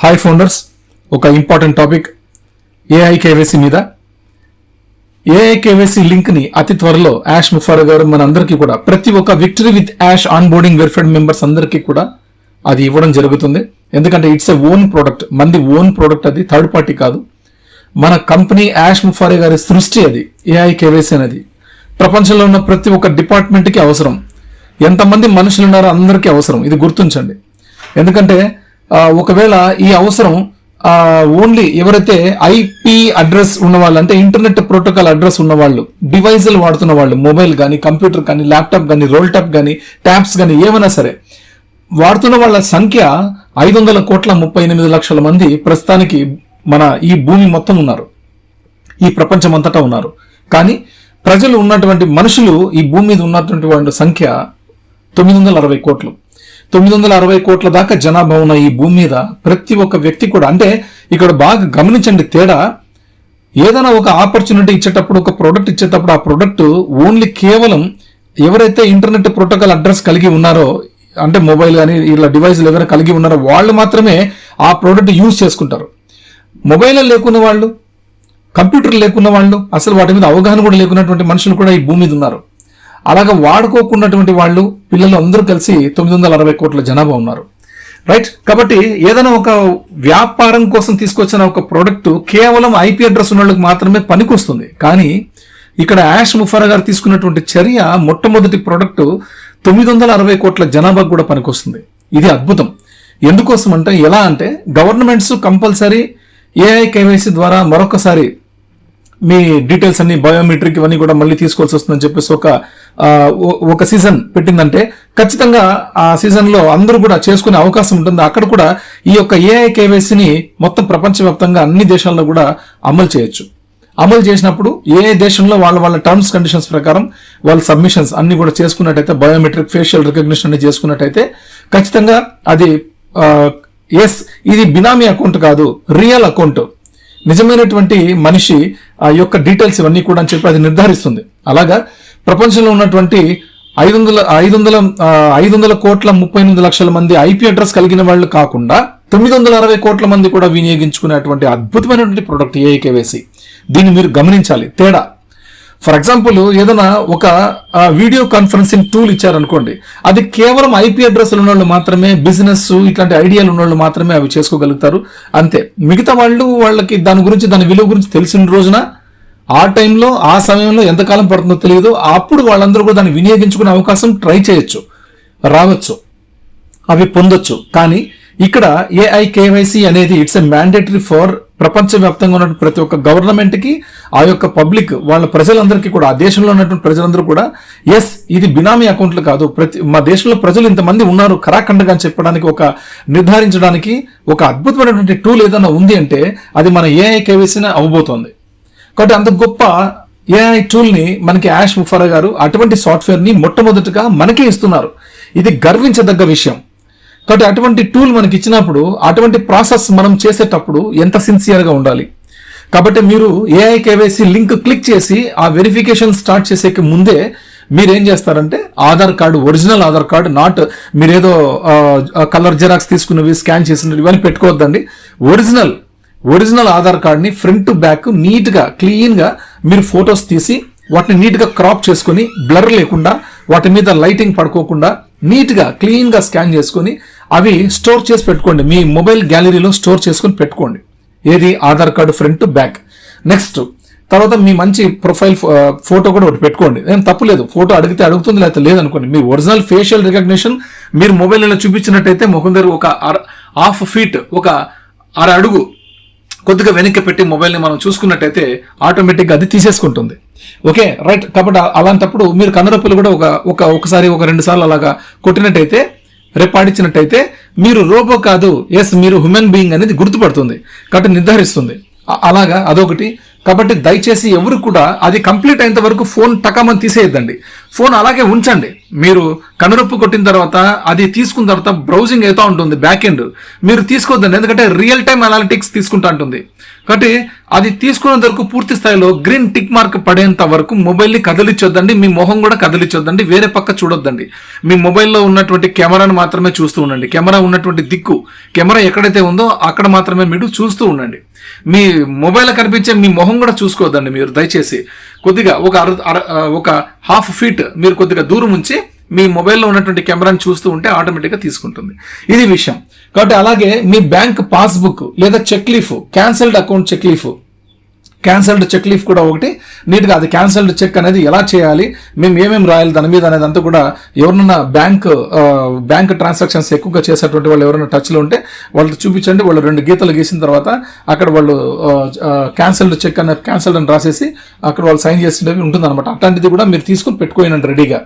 Hi founders, ఒక important topic AI KYC మీద. AI KYC link ని అతి త్వరలో యాష్ ముఫారా గారు మన అందరికీ కూడా ప్రతి ఒక్క victory with Yash onboarding verified members అందరికీ కూడా అది ఇవ్వడం జరుగుతుంది. ఎందుకంటే ఇట్స్ ఎ ఓన్ ప్రోడక్ట్, మంది ఓన్ ప్రోడక్ట్, అది థర్డ్ పార్టీ కాదు. మన కంపెనీ యాష్ ముఫారా గారి సృష్టి అది. ఏఐ కేవైసీ అనేది ప్రపంచంలో ఉన్న ప్రతి ఒక్క డిపార్ట్మెంట్కి అవసరం. ఎంతమంది మనుషులు ఉన్నారో అందరికీ అవసరం, ఇది గుర్తుంచండి. ఎందుకంటే ఒకవేళ ఈ అవసరం ఓన్లీ ఎవరైతే ఐపీ అడ్రస్ ఉన్నవాళ్ళు, అంటే ఇంటర్నెట్ ప్రోటోకాల్ అడ్రస్ ఉన్నవాళ్ళు, డివైజులు వాడుతున్న వాళ్ళు, మొబైల్ కానీ, కంప్యూటర్ కానీ, ల్యాప్టాప్ కానీ, రోల్ టాప్ కానీ, ట్యాబ్స్ కానీ, ఏమైనా సరే వాడుతున్న వాళ్ళ సంఖ్య 500,38,00,000 మంది ప్రస్తుతానికి మన ఈ భూమి మొత్తం ఉన్నారు, ఈ ప్రపంచం అంతటా ఉన్నారు. కానీ ప్రజలు ఉన్నటువంటి మనుషులు, ఈ భూమి మీద ఉన్నటువంటి వాళ్ళ సంఖ్య 960 కోట్లు. 960 కోట్ల దాకా జనాభా ఉన్న ఈ భూమి మీద ప్రతి ఒక్క వ్యక్తి కూడా, అంటే ఇక్కడ బాగా గమనించండి తేడా. ఏదైనా ఒక ఆపర్చునిటీ ఇచ్చేటప్పుడు, ఒక ప్రోడక్ట్ ఇచ్చేటప్పుడు, ఆ ప్రోడక్ట్ ఓన్లీ కేవలం ఎవరైతే ఇంటర్నెట్ ప్రోటోకాల్ అడ్రస్ కలిగి ఉన్నారో, అంటే మొబైల్ కానీ ఇలా డివైస్లు ఎవరైనా కలిగి ఉన్నారో వాళ్ళు మాత్రమే ఆ ప్రోడక్ట్ యూజ్ చేసుకుంటారు. మొబైల్ లేకున్న వాళ్ళు, కంప్యూటర్ లేకున్న వాళ్ళు, అసలు వాటి మీద అవగాహన కూడా లేకున్నటువంటి మనుషులు కూడా ఈ భూమి మీద ఉన్నారు. అలాగా వాడుకోకున్నటువంటి వాళ్ళు, పిల్లలు అందరూ కలిసి 960 కోట్ల జనాభా ఉన్నారు, రైట్? కాబట్టి ఏదైనా ఒక వ్యాపారం కోసం తీసుకొచ్చిన ఒక ప్రోడక్ట్ కేవలం ఐపీ అడ్రస్ ఉన్న వాళ్ళకి మాత్రమే పనికొస్తుంది. కానీ ఇక్కడ యాష్ ముఫారా గారు తీసుకున్నటువంటి చర్య, మొట్టమొదటి ప్రోడక్ట్ 960 కోట్ల జనాభాకు కూడా పనికొస్తుంది. ఇది అద్భుతం. ఎందుకోసం అంటే, ఎలా అంటే గవర్నమెంట్స్ కంపల్సరీ ఏఐ కేవైసీ ద్వారా మరొకసారి మీ డీటెయిల్స్ అన్ని, బయోమెట్రిక్ ఇవన్నీ కూడా మళ్ళీ తీసుకోవాల్సి వస్తుందని చెప్పేసి ఒక సీజన్ పెట్టిందంటే ఖచ్చితంగా ఆ సీజన్ లో అందరూ కూడా చేసుకునే అవకాశం ఉంటుంది. అక్కడ కూడా ఈ యొక్క ఏఐ కేవైసీని మొత్తం ప్రపంచవ్యాప్తంగా అన్ని దేశాల్లో కూడా అమలు చేయొచ్చు. అమలు చేసినప్పుడు ఏ దేశంలో వాళ్ళ టర్మ్స్ కండిషన్స్ ప్రకారం వాళ్ళ సబ్మిషన్స్ అన్ని కూడా చేసుకున్నట్టయితే, బయోమెట్రిక్, ఫేషియల్ రికగ్నిషన్ అన్ని చేసుకున్నట్టయితే ఖచ్చితంగా అది ఎస్, ఇది బినామీ అకౌంట్ కాదు, రియల్ అకౌంట్, నిజమైనటువంటి మనిషి ఆ యొక్క డీటెయిల్స్ ఇవన్నీ కూడా అని చెప్పి అది నిర్ధారిస్తుంది. అలాగా ప్రపంచంలో ఉన్నటువంటి 500,38,00,000 మంది ఐపీ అడ్రస్ కలిగిన వాళ్ళు కాకుండా 960 కోట్ల మంది కూడా వినియోగించుకునేటువంటి అద్భుతమైనటువంటి ప్రోడక్ట్ ఏఐ కేవైసీ. దీన్ని మీరు గమనించాలి తేడా. ఫర్ ఎగ్జాంపుల్, ఏదైనా ఒక వీడియో కాన్ఫరెన్సింగ్ టూల్ ఇచ్చారనుకోండి, అది కేవలం ఐపీ అడ్రస్ ఉన్న వాళ్ళు మాత్రమే, బిజినెస్ ఇట్లాంటి ఐడియాలు ఉన్న వాళ్ళు మాత్రమే అవి చేసుకోగలుగుతారు, అంతే. మిగతా వాళ్ళకి దాని గురించి, దాని విలువ గురించి తెలిసిన రోజున, ఆ టైంలో, ఆ సమయంలో ఎంతకాలం పడుతుందో తెలియదు, అప్పుడు వాళ్ళందరూ కూడా దాన్ని వినియోగించుకునే అవకాశం ట్రై చేయొచ్చు, రావచ్చు, అవి పొందొచ్చు. కానీ ఇక్కడ ఏఐ కేవైసీ అనేది ఇట్స్ ఎ మ్యాండేటరీ ఫర్ ప్రపంచవ్యాప్తంగా ఉన్నటువంటి ప్రతి ఒక్క గవర్నమెంట్ కి, ఆ యొక్క పబ్లిక్, వాళ్ళ ప్రజలందరికీ కూడా, ఆ దేశంలో ఉన్నటువంటి ప్రజలందరూ కూడా ఎస్, ఇది బినామీ అకౌంట్లు కాదు, మా దేశంలో ప్రజలు ఇంతమంది ఉన్నారు కరాఖండగా అని చెప్పడానికి, ఒక నిర్ధారించడానికి ఒక అద్భుతమైనటువంటి టూల్ ఏదైనా ఉంది అంటే అది మన ఏఐ కేవైసీనే అవ్వబోతోంది. కాబట్టి అంత గొప్ప ఏఐ టూల్ ని మనకి యాష్ ముఫారా గారు అటువంటి సాఫ్ట్వేర్ ని మొట్టమొదటిగా మనకే ఇస్తున్నారు. ఇది గర్వించదగ్గ విషయం. కాబట్టి అటువంటి టూల్ మనకి ఇచ్చినప్పుడు, అటువంటి ప్రాసెస్ మనం చేసేటప్పుడు ఎంత సిన్సియర్గా ఉండాలి. కాబట్టి మీరు ఏఐ కేవైసీ లింక్ క్లిక్ చేసి ఆ వెరిఫికేషన్ స్టార్ట్ చేసే ముందే మీరేం చేస్తారంటే, Aadhaar card, original Aadhaar card, not మీరేదో కలర్ జెరాక్స్ తీసుకున్నవి, స్కాన్ చేసినవి ఇవన్నీ పెట్టుకోవద్దండి. ఒరిజినల్ ఆధార్ కార్డ్ని ఫ్రంట్ టు బ్యాక్ నీట్గా, క్లీన్గా మీరు ఫొటోస్ తీసి వాటిని నీట్గా క్రాప్ చేసుకుని, బ్లర్ లేకుండా, వాటి మీద లైటింగ్ పడుకోకుండా నీట్గా క్లీన్గా స్కాన్ చేసుకుని అవి స్టోర్ చేసి పెట్టుకోండి. మీ మొబైల్ గ్యాలరీలో స్టోర్ చేసుకుని పెట్టుకోండి. ఏది? Aadhaar card front to back. Next తర్వాత మీ మంచి ప్రొఫైల్ ఫోటో కూడా ఒకటి పెట్టుకోండి. ఏం తప్పులేదు, ఫోటో అడిగితే అడుగుతుంది, లేకపోతే లేదనుకోండి. మీ ఒరిజినల్ ఫేషియల్ రికగ్నిషన్ మీరు మొబైల్లో చూపించినట్టయితే ముఖం దగ్గర ఒక 1/2 ఫీట్, ఒక 1/2 అడుగు కొద్దిగా వెనక్కి పెట్టి మొబైల్ని మనం చూసుకున్నట్టయితే ఆటోమేటిక్గా అది తీసేసుకుంటుంది. Okay, right. కాబట్టి అలాంటప్పుడు మీరు కన్నరప్పులు కూడా ఒకసారి 2 సార్లు అలాగా కొట్టినట్టయితే, రేపాడించినట్టయితే మీరు రోబో కాదు, ఎస్ మీరు హ్యూమన్ బీయింగ్ అనేది గుర్తుపడుతుంది, కాబట్టి నిర్ధారిస్తుంది. అలాగా అదొకటి. కాబట్టి దయచేసి ఎవరు కూడా అది కంప్లీట్ అయినంత వరకు ఫోన్ టకామని తీసేయద్దండి. ఫోన్ అలాగే ఉంచండి. మీరు కనురొప్పు కొట్టిన తర్వాత అది తీసుకున్న తర్వాత బ్రౌజింగ్ అవుతూ ఉంటుంది బ్యాక్ ఎండ్, మీరు తీసుకోవద్దండి. ఎందుకంటే రియల్ టైమ్ అనాలిటిక్స్ తీసుకుంటా ఉంటుంది. కాబట్టి అది తీసుకునేంత వరకు పూర్తి స్థాయిలో గ్రీన్ టిక్ మార్క్ పడేంత వరకు మొబైల్ని కదిలించొద్దండి. మీ మొహం కూడా కదిలించొద్దండి. వేరే పక్క చూడొద్దండి. మీ మొబైల్లో ఉన్నటువంటి కెమెరాను మాత్రమే చూస్తూ ఉండండి. కెమెరా ఉన్నటువంటి దిక్కు, కెమెరా ఎక్కడైతే ఉందో అక్కడ మాత్రమే మీరు చూస్తూ ఉండండి. మీ మొబైల్ కనిపించే మీ మొహం కూడా చూసుకోవద్దండి. మీరు దయచేసి కొద్దిగా ఒక హాఫ్ ఫీట్ మీరు కొద్దిగా దూరం ఉంచి మీ మొబైల్లో ఉన్నటువంటి కెమెరాని చూస్తూ ఉంటే ఆటోమేటిక్గా తీసుకుంటుంది. ఇది విషయం. కాబట్టి అలాగే మీ బ్యాంక్ పాస్బుక్ లేదా cheque leaf, cancelled account cheque leaf, cancelled cheque leaf కూడా ఒకటి నీట్గా అది క్యాన్సల్డ్ చెక్ అనేది ఎలా చేయాలి, మేము ఏమేమి రాయాలి దాని మీద అనేది అంతా కూడా ఎవరన్నా బ్యాంక్ ట్రాన్సాక్షన్స్ ఎక్కువగా చేసేటువంటి వాళ్ళు ఎవరైనా టచ్లో ఉంటే వాళ్ళకి చూపించండి. వాళ్ళు 2 గీతలు గీసిన తర్వాత అక్కడ వాళ్ళు క్యాన్సల్డ్ చెక్ అనే క్యాన్సల్డ్ అని రాసేసి అక్కడ వాళ్ళు సైన్ చేసినవి ఉంటుంది అనమాట. అట్లాంటిది కూడా మీరు తీసుకుని పెట్టుకోనండి రెడీగా.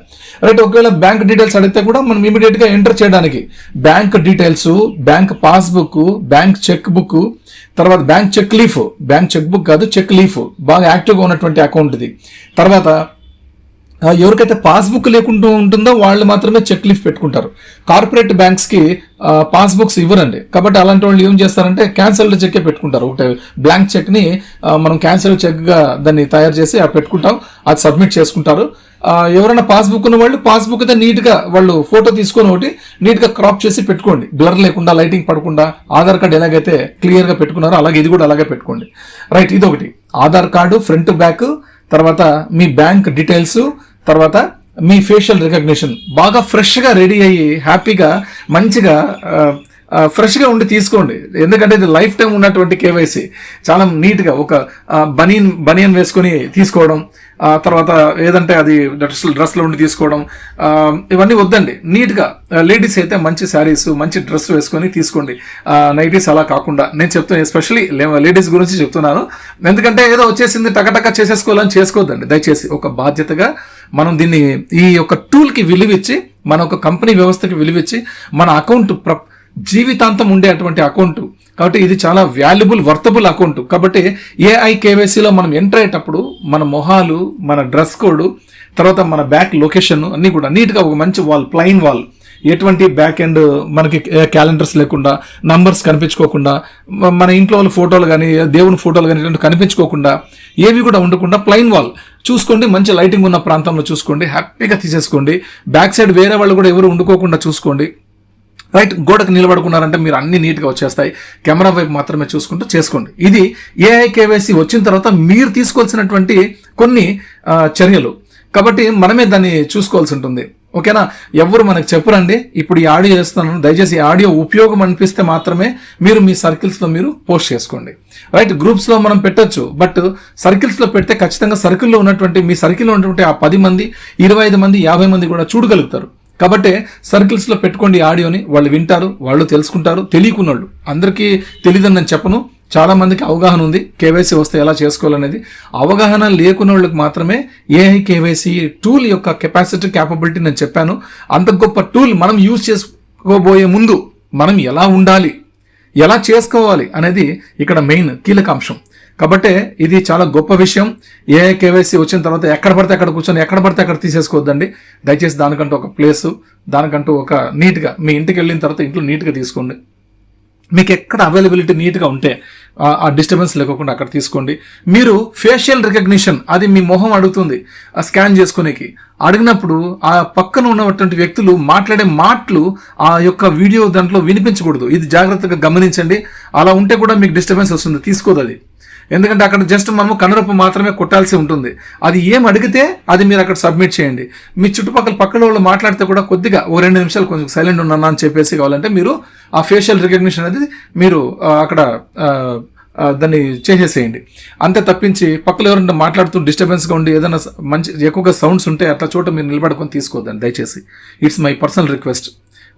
రైట్, ఒకవేళ బ్యాంక్ డీటెయిల్స్ అడిగితే కూడా మనం ఇమీడియట్గా ఎంటర్ చేయడానికి bank details, bank passbook, bank cheque book, తర్వాత bank cheque leaf, bank cheque book కాదు చెక్ లీఫ్ బాగా యాక్టివ్గా ఉన్నటువంటి అకౌంట్ ఇది. తర్వాత ఎవరికైతే పాస్బుక్ లేకుండా ఉంటుందో వాళ్ళు మాత్రమే చెక్ లీఫ్ పెట్టుకుంటారు. కార్పొరేట్ బ్యాంక్స్కి పాస్బుక్స్ ఇవ్వరండి. కాబట్టి అలాంటి వాళ్ళు ఏం చేస్తారంటే క్యాన్సల్డ్ చెక్కే పెట్టుకుంటారు. ఒకటే బ్లాంక్ చెక్ని మనం క్యాన్సల్డ్ చెక్గా దాన్ని తయారు చేసి పెట్టుకుంటాం, అది సబ్మిట్ చేసుకుంటారు. ఎవరైనా పాస్బుక్ ఉన్న వాళ్ళు పాస్బుక్ అయితే నీట్గా వాళ్ళు ఫోటో తీసుకొని ఒకటి నీట్గా క్రాప్ చేసి పెట్టుకోండి, బ్లర్ లేకుండా, లైటింగ్ పడకుండా. ఆధార్ కార్డు ఎలాగైతే క్లియర్గా పెట్టుకున్నారో అలాగే ఇది కూడా అలాగే పెట్టుకోండి. రైట్, ఇది ఒకటి. ఆధార్ కార్డు ఫ్రంట్ బ్యాక్, తర్వాత మీ బ్యాంక్ డీటెయిల్స్, తర్వాత మీ ఫేషియల్ రికగ్నిషన్ బాగా ఫ్రెష్గా రెడీ అయ్యి హ్యాపీగా మంచిగా ఫ్రెష్గా ఉండి తీసుకోండి. ఎందుకంటే ఇది లైఫ్ టైం ఉన్నటువంటి కేవైసీ. చాలా నీట్గా ఒక బనియన్ వేసుకొని తీసుకోవడం, తర్వాత ఏదంటే అది డ్రెస్లో ఉండి తీసుకోవడం, ఇవన్నీ వద్దండి. నీట్గా లేడీస్ అయితే మంచి శారీస్, మంచి డ్రెస్ వేసుకొని తీసుకోండి. నైటీస్ అలా కాకుండా నేను చెప్తాను, ఎస్పెషల్లీ లేడీస్ గురించి చెప్తున్నాను. ఎందుకంటే ఏదో వచ్చేసింది టకటక చేసేసుకోవాలని చేసుకోవద్దండి. దయచేసి ఒక బాధ్యతగా మనం దీన్ని ఈ యొక్క టూల్కి విలువిచ్చి, మన ఒక కంపెనీ వ్యవస్థకి విలువిచ్చి, మన అకౌంట్ జీవితాంతం ఉండే అటువంటి అకౌంట్. కాబట్టి ఇది చాలా వాల్యుబుల్, వర్తబుల్ అకౌంట్. కాబట్టి ఏఐ కేవైసీలో మనం ఎంటర్ అయ్యేటప్పుడు మన మొహాలు, మన డ్రెస్ కోడ్, తర్వాత మన బ్యాక్ లొకేషన్ అన్నీ కూడా నీట్గా ఒక మంచి వాల్, ప్లెయిన్ వాల్, ఎటువంటి బ్యాక్ ఎండ్ మనకి క్యాలెండర్స్ లేకుండా, నంబర్స్ కనిపించుకోకుండా, మన ఇంట్లో వాళ్ళ ఫోటోలు కానీ దేవుని ఫోటోలు కానీ ఇలాంటి కనిపించుకోకుండా, ఏవి కూడా ఉండకుండా ప్లెయిన్ వాల్ చూసుకోండి. మంచి లైటింగ్ ఉన్న ప్రాంతంలో చూసుకోండి, హ్యాపీగా తీసేసుకోండి. బ్యాక్ సైడ్ వేరే వాళ్ళు కూడా ఎవరు ఉండుకోకుండా చూసుకోండి. రైట్, గోడకు నిలబడుకున్నారంటే మీరు అన్ని నీట్గా వచ్చేస్తాయి. కెమెరా వైపు మాత్రమే చూసుకుంటూ చేసుకోండి. ఇది ఏఐ కేవైసీ వచ్చిన తర్వాత మీరు తీసుకోవాల్సినటువంటి కొన్ని చర్యలు. కాబట్టి మనమే దాన్ని చూసుకోవాల్సి ఉంటుంది. ఓకేనా, ఎవరు మనకు చెప్పురండి. ఇప్పుడు ఈ ఆడియో చేస్తున్నాను, దయచేసి ఈ ఆడియో ఉపయోగం అనిపిస్తే మాత్రమే మీరు మీ సర్కిల్స్లో మీరు పోస్ట్ చేసుకోండి. రైట్, గ్రూప్స్లో మనం పెట్టచ్చు, బట్ సర్కిల్స్లో పెడితే ఖచ్చితంగా సర్కిల్లో ఉన్నటువంటి మీ సర్కిల్లో ఉన్నటువంటి ఆ 10 మంది, 25 మంది, 50 మంది కూడా చూడగలుగుతారు. కాబట్టి సర్కిల్స్లో పెట్టుకోండి ఆడియోని, వాళ్ళు వింటారు, వాళ్ళు తెలుసుకుంటారు. తెలియకున్నోళ్ళు, అందరికీ తెలియదని నేను చెప్పను, చాలా మందికి అవగాహన ఉంది కేవైసీ వస్తే ఎలా చేసుకోవాలనేది. అవగాహన లేకున్న వాళ్ళకి మాత్రమే ఏఐ కేవైసీ టూల్ యొక్క కెపాసిటీ, క్యాపబిలిటీ నేను చెప్పాను. అంత గొప్ప టూల్ మనం యూజ్ చేసుకోబోయే ముందు మనం ఎలా ఉండాలి, ఎలా చేసుకోవాలి అనేది ఇక్కడ మెయిన్ కీలక అంశం. కాబట్టి ఇది చాలా గొప్ప విషయం. ఏఐ కేవైసీ వచ్చిన తర్వాత ఎక్కడ పడితే అక్కడ కూర్చొని ఎక్కడ పడితే అక్కడ తీసేసుకోవద్దండి. దయచేసి దానికంటూ ఒక ప్లేసు, దానికంటూ ఒక నీట్గా మీ ఇంటికి వెళ్ళిన తర్వాత ఇంట్లో నీట్గా తీసుకోండి. మీకు ఎక్కడ అవైలబిలిటీ నీట్గా ఉంటే ఆ డిస్టర్బెన్స్ లేకుండా అక్కడ తీసుకోండి. మీరు ఫేషియల్ రికగ్నిషన్, అది మీ మొహం అడుగుతుంది స్కాన్ చేసుకునేకి. అడిగినప్పుడు ఆ పక్కన ఉన్నటువంటి వ్యక్తులు మాట్లాడే మాటలు ఆ యొక్క వీడియో దాంట్లో వినిపించకూడదు. ఇది జాగ్రత్తగా గమనించండి. అలా ఉంటే కూడా మీకు డిస్టర్బెన్స్ వస్తుంది, తీసుకోదు అది. ఎందుకంటే అక్కడ జస్ట్ మనము కనురపు మాత్రమే కొట్టాల్సి ఉంటుంది. అది ఏం అడిగితే అది మీరు అక్కడ సబ్మిట్ చేయండి. మీ చుట్టుపక్కల పక్కన వాళ్ళు మాట్లాడితే కూడా కొద్దిగా 2 నిమిషాలు కొంచెం సైలెంట్ ఉన్నా అని చెప్పేసి కావాలంటే మీరు ఆ ఫేషియల్ రికగ్నిషన్ అనేది మీరు అక్కడ దాన్ని చేసేసేయండి. అంతే తప్పించి పక్కన ఎవరైనా మాట్లాడుతూ డిస్టర్బెన్స్గా ఉండి ఏదైనా మంచి ఎక్కువగా సౌండ్స్ ఉంటే అట్లా చోట మీరు నిలబడుకొని తీసుకోవద్దండి దయచేసి. It's my personal request.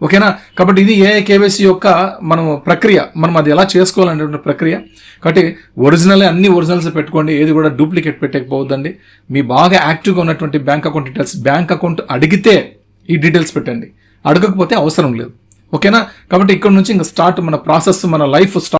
ఓకేనా, కాబట్టి ఇది ఏఐ కేవైసీ యొక్క మనం ప్రక్రియ, మనం అది ఎలా చేసుకోవాలనే ప్రక్రియ. కాబట్టి ఒరిజినల్ అన్ని ఒరిజినల్స్ పెట్టుకోండి, ఏది కూడా డూప్లికేట్ పెట్టకపోవద్దండి. మీ బాగా యాక్టివ్గా ఉన్నటువంటి bank account details, bank account అడిగితే ఈ డీటెయిల్స్ పెట్టండి, అడగకపోతే అవసరం లేదు. ఓకేనా, కాబట్టి ఇక్కడ నుంచి ఇంకా స్టార్ట్ మన ప్రాసెస్, మన లైఫ్ స్టార్ట్.